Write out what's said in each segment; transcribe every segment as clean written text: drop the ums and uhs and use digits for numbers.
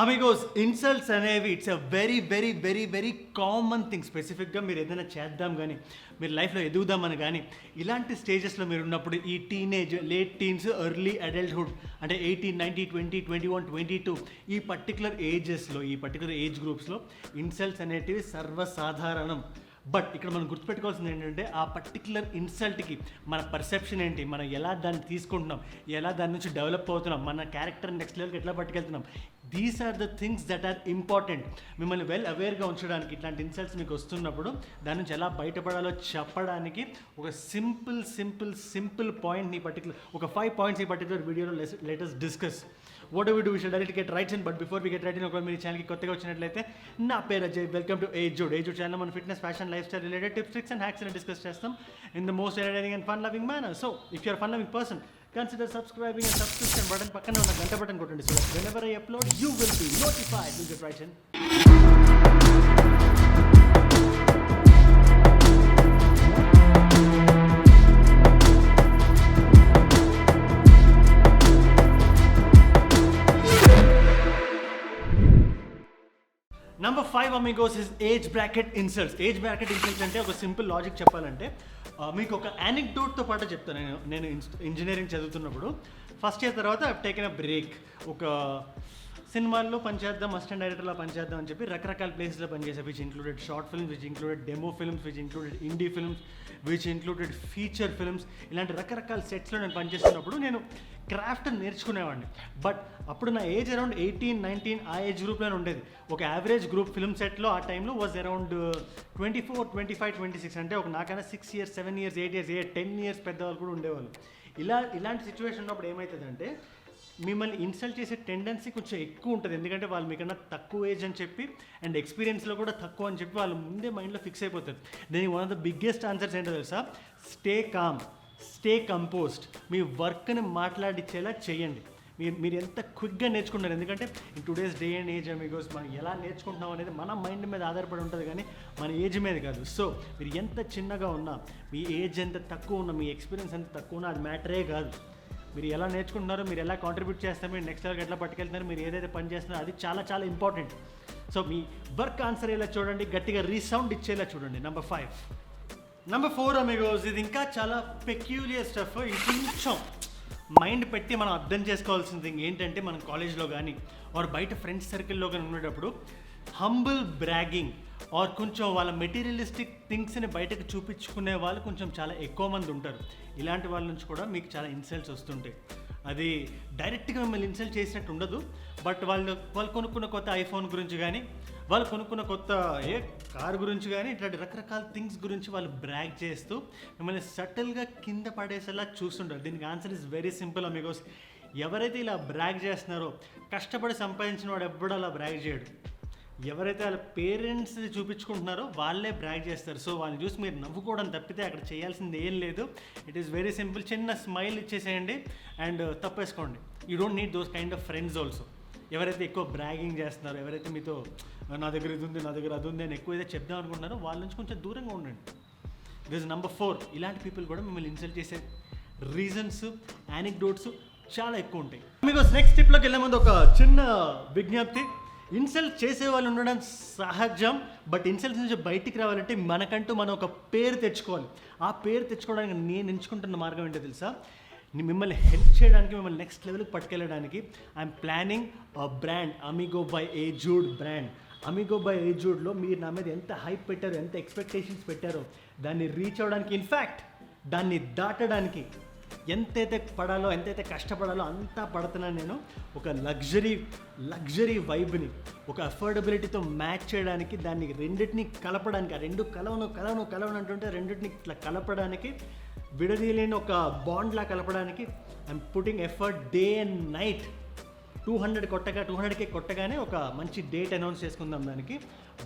Amigos insults అనేవి it's a very very very very common thing. స్పెసిఫిక్గా మీరు ఏదైనా చేద్దాం కానీ, మీరు లైఫ్లో ఎదుగుదామని కానీ, ఇలాంటి స్టేజెస్లో మీరు ఉన్నప్పుడు ఈ teenage, late teens, early adulthood అంటే 18, 19, 20, 21, 22 ఈ పర్టికులర్ ఏజెస్లో, ఈ పర్టికులర్ ఏజ్ గ్రూప్స్లో ఇన్సల్ట్స్ అనేటివి సర్వసాధారణం. బట్ ఇక్కడ మనం గుర్తుపెట్టుకోవాల్సింది ఏంటంటే ఆ పర్టికులర్ ఇన్సల్ట్కి మన పర్సెప్షన్ ఏంటి, మనం ఎలా దాన్ని తీసుకుంటున్నాం, ఎలా దాని నుంచి డెవలప్ అవుతున్నాం, మన క్యారెక్టర్ నెక్స్ట్ లెవెల్కి ఎట్లా పట్టుకెళ్తున్నాం. These are the things that are important. మిమ్మల్ని వెల్ అవేర్గా ఉంచడానికి ఇట్లాంటి ఇన్సల్ట్స్ మీకు వస్తున్నప్పుడు దాని నుంచి ఎలా బయటపడాలో చెప్పడానికి ఒక సింపుల్ పాయింట్ని పర్టికులర్ ఒక 5 పాయింట్స్ ఈ పర్టికులర్ వీడియోలో latest discuss. What we do, we should direct get right in. But before we get right in, ఒకవేళ మీరు ఛానల్కి కొత్తగా వచ్చినట్లయితే, నా పేరు Ajay, welcome to Aye Jude. Aye Jude channel మన fitness, fashion, life style related tips, tricks and hacks discuss చేస్తాం in the most entertaining and fun loving manner. So if you're fun loving person, consider subscribing and subscription button పక్కన ఉన్న గంట button కొట్టండి. So whenever I upload, you will be notified. We'll get right in. Number 5 amigos is age bracket insults. Age bracket insults అంటే ఒక simple logic చెప్పాలంటే, మీకు ఒక యానిక్డోట్తో పాటు చెప్తాను. నేను ఇంజనీరింగ్ చదువుతున్నప్పుడు ఫస్ట్ ఇయర్ తర్వాత టేకెన్ అ బ్రేక్. ఒక సినిమాల్లో పనిచేద్దాం, అసిస్టెంట్ డైరెక్టర్లా పనిచేద్దాం అని చెప్పి రకరకాల ప్లేస్లో పనిచేసాను. Which included short films, which included demo films, which included indie films, which included feature films. ఇలాంటి రకరకాల సెట్స్లో నేను పనిచేస్తున్నప్పుడు నేను క్రాఫ్ట్ నేర్చుకునేవాడిని. బట్ అప్పుడు నా ఏజ్ అరౌండ్ 18, 19 ఆ ఏజ్ గ్రూప్లోనే ఉండేది. ఒక యావరేజ్ గ్రూప్ ఫిల్మ్ సెట్లో ఆ టైంలో వాజ్ అరౌండ్ 24, 25, 26. అంటే ఒక నాకైనా 6 years, 7 years, 8 years, 10 years పెద్దవాళ్ళు కూడా ఉండేవాళ్ళు. ఇలాంటి సిచ్యువేషన్ ఉన్నప్పుడు ఏమవుతుందంటే, మిమ్మల్ని ఇన్సల్ట్ చేసే టెండెన్సీ కొంచెం ఎక్కువ ఉంటుంది. ఎందుకంటే వాళ్ళు మీకన్నా తక్కువ ఏజ్ అని చెప్పి అండ్ ఎక్స్పీరియన్స్లో కూడా తక్కువ అని చెప్పి వాళ్ళు ముందే మైండ్లో ఫిక్స్ అయిపోతారు. దీనికి one of the biggest answers ఏంటో తెలుసా? Stay calm, stay composed. మీ వర్క్ని మాట్లాడించేలా చేయండి. మీరు ఎంత క్విక్గా నేర్చుకుంటారు. ఎందుకంటే in today's day and age amigos మనం ఎలా నేర్చుకుంటున్నాం అనేది మన మైండ్ మీద ఆధారపడి ఉంటుంది, కానీ మన ఏజ్ మీద కాదు. సో మీరు ఎంత చిన్నగా ఉన్నా, మీ ఏజ్ ఎంత తక్కువ ఉన్నా, మీ ఎక్స్పీరియన్స్ ఎంత తక్కువ ఉన్నా, అది మ్యాటరే కాదు. మీరు ఎలా నేర్చుకుంటున్నారో, మీరు ఎలా కాంట్రిబ్యూట్ చేస్తారు, మీరు నెక్స్ట్ లెవెల్కి ఎట్లా పట్టుకెళ్తున్నారు, మీరు ఏదైతే పని చేస్తున్నారో అది చాలా చాలా ఇంపార్టెంట్. సో మీ వర్క్ ఆన్సర్ అయ్యేలా చూడండి, గట్టిగా రీసౌండ్ ఇచ్చేలా చూడండి. నెంబర్ 4 అమిగోస్, ఇది ఇంకా చాలా పెక్యూలియర్ స్టఫ్. ఇంకొంచెం మైండ్ పెట్టి మనం అర్థం చేసుకోవాల్సిన థింగ్ ఏంటంటే, మనం కాలేజ్లో కానీ ఆర్ బయట ఫ్రెండ్స్ సర్కిల్లో కానీ ఉండేటప్పుడు హంబుల్ బ్రాగింగ్ ఆర్ కొంచెం వాళ్ళ మెటీరియలిస్టిక్ థింగ్స్ని బయటకు చూపించుకునే వాళ్ళు కొంచెం చాలా ఎక్కువ మంది ఉంటారు. ఇలాంటి వాళ్ళ నుంచి కూడా మీకు చాలా ఇన్సల్ట్స్ వస్తుంటాయి. అది డైరెక్ట్గా మిమ్మల్ని ఇన్సల్ట్ చేసినట్టు ఉండదు, బట్ వాళ్ళు కొనుక్కున్న కొత్త ఐఫోన్ గురించి కానీ, వాళ్ళు కొనుక్కున్న కొత్త కార్ గురించి కానీ, ఇట్లాంటి రకరకాల థింగ్స్ గురించి వాళ్ళు బ్రాగ్ చేస్తూ మిమ్మల్ని సటిల్గా కింద పడేసేలా చూస్తుంటారు. దీనికి answer is very simple Amigos. ఎవరైతే ఇలా బ్రాగ్ చేస్తున్నారో, కష్టపడి సంపాదించిన వాడు ఎప్పుడూ అలా బ్రాగ్ చేయడు. ఎవరైతే వాళ్ళ పేరెంట్స్ని చూపించుకుంటున్నారో వాళ్ళే బ్రాగ్ చేస్తారు. సో వాళ్ళని చూసి మీరు నవ్వుకోవడం తప్పితే అక్కడ చేయాల్సింది ఏం లేదు. It is very simple. చిన్న స్మైల్ ఇచ్చేసేయండి అండ్ తప్పేసుకోండి. You don't need those kind of friends also. ఎవరైతే ఎక్కువ బ్రాగింగ్ చేస్తున్నారో, ఎవరైతే మీతో నా దగ్గర ఇది ఉంది, నా దగ్గర అది ఉంది అని ఎక్కువ ఏదైతే చెప్దాం అనుకుంటున్నారో వాళ్ళ నుంచి కొంచెం దూరంగా ఉండండి. This number 4. ఇలాంటి పీపుల్ కూడా మిమ్మల్ని ఇన్సల్ట్ చేసే రీజన్స్, యానిక్డోట్స్ చాలా ఎక్కువ ఉంటాయి. మీకు నెక్స్ట్ టిప్లోకి వెళ్ళే ముందు ఒక చిన్న విజ్ఞప్తి. ఇన్సల్ట్ చేసే వాళ్ళు ఉండడం సహజం, బట్ ఇన్సల్ట్స్ నుంచి బయటికి రావాలంటే మనకంటూ మనం ఒక పేరు తెచ్చుకోవాలి. ఆ పేరు తెచ్చుకోవడానికి నేను ఎంచుకుంటున్న మార్గం ఏంటో తెలుసా? మిమ్మల్ని హెల్ప్ చేయడానికి, మిమ్మల్ని నెక్స్ట్ లెవెల్కి పట్టుకెళ్ళడానికి I'm planning a brand, amigo by Aye Jude brand. Amigo by Aye Judeలో మీరు నా మీద ఎంత హైప్ పెట్టారో, ఎంత ఎక్స్పెక్టేషన్స్ పెట్టారో, దాన్ని రీచ్ అవ్వడానికి, ఇన్ఫ్యాక్ట్ దాన్ని దాటడానికి ఎంతైతే పడాలో, ఎంతైతే కష్టపడాలో అంతా పడుతున్నాను నేను. ఒక లగ్జరీ వైబ్ని ఒక అఫోర్డబిలిటీతో మ్యాచ్ చేయడానికి, దాన్ని రెండింటిని కలపడానికి, ఆ రెండు కలవను అంటుంటే రెండింటిని ఇట్లా కలపడానికి, విడదీయలేని ఒక బాండ్లా కలపడానికి I'm putting effort day and night. 200K కొట్టగానే ఒక మంచి డేట్ అనౌన్స్ చేసుకుందాం దానికి.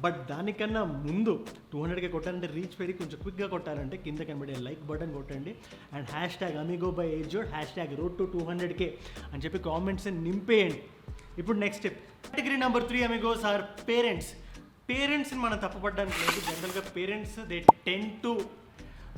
బట్ దానికన్నా ముందు 200K కొట్టాలంటే రీచ్ పెరిగి కొంచెం క్విక్గా కొట్టాలంటే కింద కనబడే లైక్ బటన్ కొట్టండి and #Amigo by Aye Jude, #Road to 200K అని చెప్పి కామెంట్స్ నింపేయండి. ఇప్పుడు next step. Category number 3 amigos or పేరెంట్స్ని మనం తప్పుపడడానికి లేదు. జనరల్గా పేరెంట్స్ దే టెండ్ టు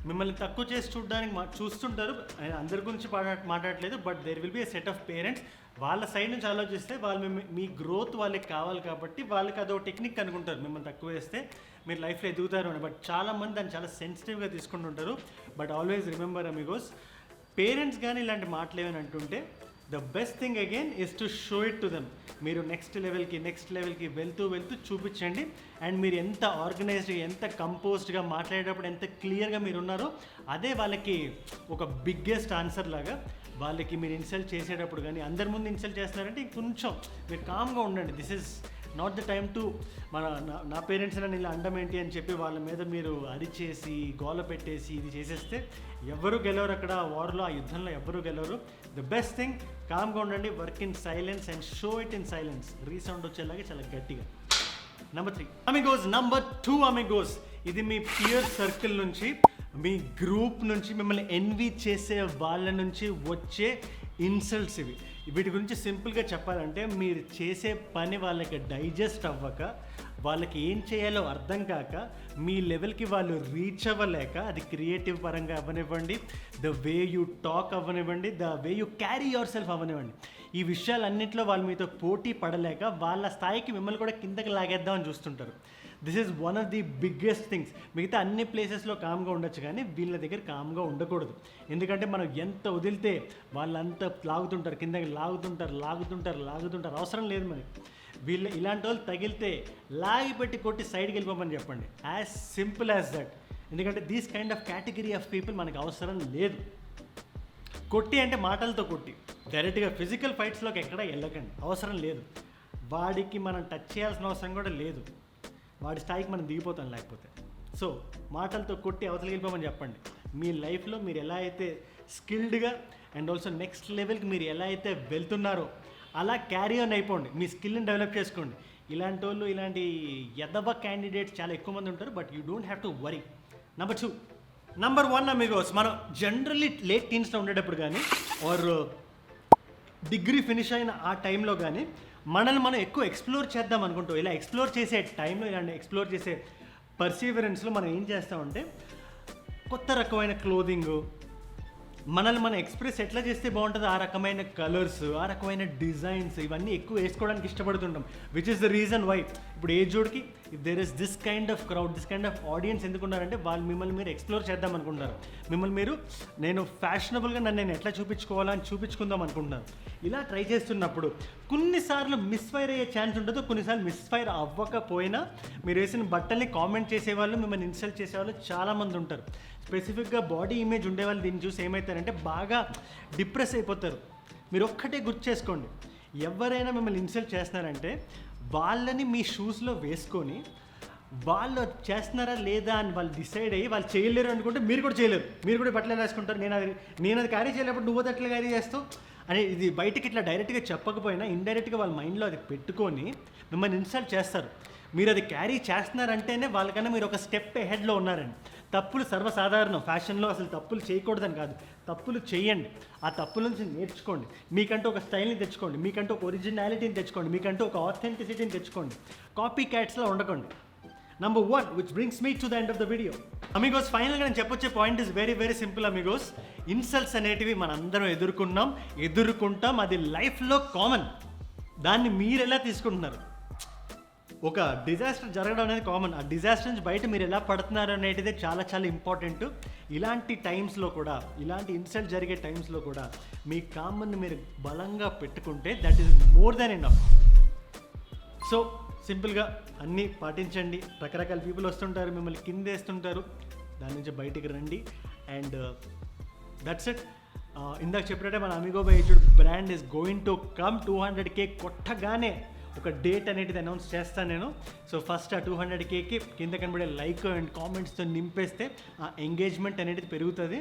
మిమ్మల్ని తక్కువ చేసి చూడడానికి చూస్తుంటారు. అందరి గురించి మాట్లాడట్లేదు, but there will be a set of parents వాళ్ళ సైడ్ నుంచి ఆలోచిస్తే వాళ్ళు మీ గ్రోత్ వాళ్ళకి కావాలి కాబట్టి వాళ్ళకి అదో టెక్నిక్ అనుకుంటారు, మిమ్మల్ని తక్కువ వేస్తే మీరు లైఫ్లో ఎదుగుతారు అని. బట్ చాలామంది దాన్ని చాలా సెన్సిటివ్గా తీసుకుంటుంటారు. But always remember amigos, parents కానీ ఇలాంటి మాటలు ఏమని అంటుంటే the best thing again is to show it to them. మీరు నెక్స్ట్ లెవెల్కి వెళ్తూ చూపించండి. అండ్ మీరు ఎంత ఆర్గనైజ్డ్గా, ఎంత కంపోజ్డ్గా మాట్లాడేటప్పుడు ఎంత క్లియర్గా మీరు ఉన్నారో అదే వాళ్ళకి ఒక బిగ్గెస్ట్ ఆన్సర్ లాగా. వాళ్ళకి మీరు ఇన్సల్ట్ చేసేటప్పుడు కానీ అందరి ముందు ఇన్సల్ట్ చేస్తున్నారంటే కొంచెం మీరు కామ్గా ఉండండి. This is not the time to నా పేరెంట్స్ అని ఇలా అండం ఏంటి అని చెప్పి వాళ్ళ మీద మీరు అరిచేసి గోల పెట్టేసి ఇది చేసేస్తే ఎవరు గెలవరు అక్కడ వార్లో, ఆ యుద్ధంలో ఎవరు గెలవరు. ద బెస్ట్ థింగ్ కామ్గా ఉండండి, work in silence and show it in silence. Resound వచ్చేలాగే చాలా గట్టిగా. Number 3 Amigos. నెంబర్ 2 అమిగోస్, ఇది మీ పియర్ సర్కిల్ నుంచి, మీ గ్రూప్ నుంచి, మిమ్మల్ని ఎన్వీ చేసే వాళ్ళ నుంచి వచ్చే ఇన్సల్ట్స్ ఇవి. వీటి గురించి సింపుల్గా చెప్పాలంటే మీరు చేసే పని వాళ్ళకి డైజెస్ట్ అవ్వక, వాళ్ళకి ఏం చేయాలో అర్థం కాక, మీ లెవెల్కి వాళ్ళు రీచ్ అవ్వలేక, అది క్రియేటివ్ పరంగా అవ్వనివ్వండి, ద వే యూ టాక్ అవ్వనివ్వండి, the way you carry your self అవ్వనివ్వండి, ఈ విషయాలన్నింటిలో వాళ్ళు మీతో పోటీ పడలేక వాళ్ళ స్థాయికి మిమ్మల్ని కూడా కిందకి లాగేద్దామని చూస్తుంటారు. This is one of the biggest things. మిగతా అన్ని ప్లేసెస్లో కామ్గా ఉండొచ్చు కానీ వీళ్ళ దగ్గర కామ్గా ఉండకూడదు. ఎందుకంటే మనం ఎంత వదిలితే వాళ్ళంతా లాగుతుంటారు, కిందకి లాగుతుంటారు. అవసరం లేదు మనకి. వీళ్ళు ఇలాంటి వాళ్ళు తగిలితే లాగి పెట్టి కొట్టి సైడ్కి వెళ్ళిపోమని చెప్పండి. As simple as that. ఎందుకంటే these kind of category of people మనకు అవసరం లేదు. కొట్టి అంటే మాటలతో కొట్టి, డైరెక్ట్గా ఫిజికల్ ఫైట్స్లోకి ఎక్కడ వెళ్ళకండి, అవసరం లేదు. వాడికి మనం టచ్ చేయాల్సిన అవసరం కూడా లేదు, వాడి స్థాయికి మనం దిగిపోతాం లేకపోతే. సో మాటలతో కొట్టి అవతలికి వెళ్ళిపోమని చెప్పండి. మీ లైఫ్లో మీరు ఎలా అయితే స్కిల్డ్గా అండ్ ఆల్సో నెక్స్ట్ లెవెల్కి మీరు ఎలా అయితే వెళ్తున్నారో అలా క్యారీ ఆన్ అయిపోండి, మీ స్కిల్ని డెవలప్ చేసుకోండి. ఇలాంటి వాళ్ళు, ఇలాంటి ఎదవ క్యాండిడేట్స్ చాలా ఎక్కువ మంది ఉంటారు, but you don't have to worry. Number 2. Number 1 Amigos, మనం జనరల్లీ లేట్ టీన్స్లో ఉండేటప్పుడు కానీ ఆర్ డిగ్రీ ఫినిష్ అయిన ఆ టైంలో కానీ మనల్ని మనం ఎక్కువ ఎక్స్ప్లోర్ చేద్దాం అనుకుంటాం. ఇలా ఎక్స్ప్లోర్ చేసే టైంలో, ఇలాంటి ఎక్స్ప్లోర్ చేసే పర్సీవరెన్స్లో మనం ఏం చేస్తామంటే కొత్త రకమైన క్లోదింగ్, మనల్ని మనం ఎక్స్ప్రెస్ ఎట్లా చేస్తే బాగుంటుందో ఆ రకమైన కలర్స్, ఆ రకమైన డిజైన్స్, ఇవన్నీ ఎక్కువ వేసుకోవడానికి ఇష్టపడుతుంటాం. Which is the reason why ఇప్పుడు ఏ జోడ్కి if there is this kind of crowd, this kind of audience ఎందుకున్నారంటే వాళ్ళు మిమ్మల్ని మీరు ఎక్స్ప్లోర్ చేద్దాం అనుకుంటారు. మిమ్మల్ని మీరు నేను ఫ్యాషనబుల్గా నేను ఎట్లా చూపించుకోవాలని చూపించుకుందాం అనుకుంటున్నాను. ఇలా ట్రై చేస్తున్నప్పుడు కొన్నిసార్లు మిస్ఫైర్ అయ్యే ఛాన్స్ ఉంటుందో, కొన్నిసార్లు మిస్ఫైర్ అవ్వకపోయినా మీరు వేసిన బట్టల్ని కామెంట్ చేసేవాళ్ళు, మిమ్మల్ని ఇన్సల్ట్ చేసేవాళ్ళు చాలామంది ఉంటారు. స్పెసిఫిక్గా బాడీ ఇమేజ్ ఉండేవాళ్ళు దీన్ని చూసి ఏమవుతారంటే బాగా డిప్రెస్ అయిపోతారు. మీరు ఒక్కటే గుర్తు చేసుకోండి, ఎవరైనా మిమ్మల్ని ఇన్సల్ట్ చేస్తున్నారంటే వాళ్ళని మీ షూస్లో వేసుకొని వాళ్ళు చేస్తున్నారా లేదా అని వాళ్ళు డిసైడ్ అయ్యి వాళ్ళు చేయలేరు అనుకుంటే మీరు కూడా చేయలేరు, మీరు కూడా బట్టలు వేసుకుంటారు. నేను అది క్యారీ చేయలేకపోతే నువ్వు అట్లా క్యారీ చేస్తావు అని ఇది బయటకి ఇట్లా డైరెక్ట్గా చెప్పకపోయినా ఇండైరెక్ట్గా వాళ్ళ మైండ్లో అది పెట్టుకొని మిమ్మల్ని ఇన్సల్ట్ చేస్తారు. మీరు అది క్యారీ చేస్తున్నారంటేనే వాళ్ళకన్నా మీరు ఒక స్టెప్ హెడ్లో ఉన్నారండి. తప్పులు సర్వసాధారణం, ఫ్యాషన్లో అసలు తప్పులు చేయకూడదని కాదు, తప్పులు చేయండి. ఆ తప్పుల నుంచి నేర్చుకోండి, మీకంటూ ఒక స్టైల్ని తెచ్చుకోండి, మీకంటూ ఒక ఒరిజినాలిటీని తెచ్చుకోండి, మీకంటూ ఒక ఆథెంటిసిటీని తెచ్చుకోండి. కాపీ క్యాట్స్లో ఉండకండి. Number 1, which brings me to the end of the video. Amigos, ఫైనల్గా నేను చెప్పొచ్చే point is very very simple amigos. Insults అనేటివి మనందరం ఎదుర్కొంటాం, అది లైఫ్లో కామన్. దాన్ని మీరు ఎలా తీసుకుంటున్నారు? ఒక డిజాస్టర్ జరగడం అనేది కామన్, ఆ డిజాస్టర్ నుంచి బయట మీరు ఎలా పడుతున్నారు అనేటిదే చాలా చాలా ఇంపార్టెంట్. ఇలాంటి టైమ్స్లో కూడా, ఇలాంటి ఇన్సల్ట్ జరిగే టైమ్స్లో కూడా మీ కామన్ని మీరు బలంగా పెట్టుకుంటే that is more than enough. So సింపుల్గా అన్నీ పాటించండి. రకరకాల పీపుల్ వస్తుంటారు, మిమ్మల్ని కిందేస్తుంటారు, దాని నుంచి బయటికి రండి. And that's it. ఇందాక చెప్పినట్టే మన అమిగో బై అయ్ Jude brand is going to come. 200K కొట్టగానే ఒక డేట్ అనేది అనౌన్స్ చేస్తాను నేను. సో ఫస్ట్ ఆ 200Kకి కింద కనబడే లైక్ అండ్ కామెంట్స్తో నింపేస్తే ఆ ఎంగేజ్మెంట్ అనేది పెరుగుతుంది.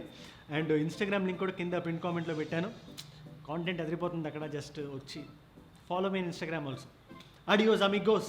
అండ్ ఇన్స్టాగ్రామ్ లింక్ కూడా కింద పిన్ కామెంట్లో పెట్టాను. కాంటెంట్ అదిరిపోతుంది అక్కడ, జస్ట్ వచ్చి follow me Instagram also. Adios amigos.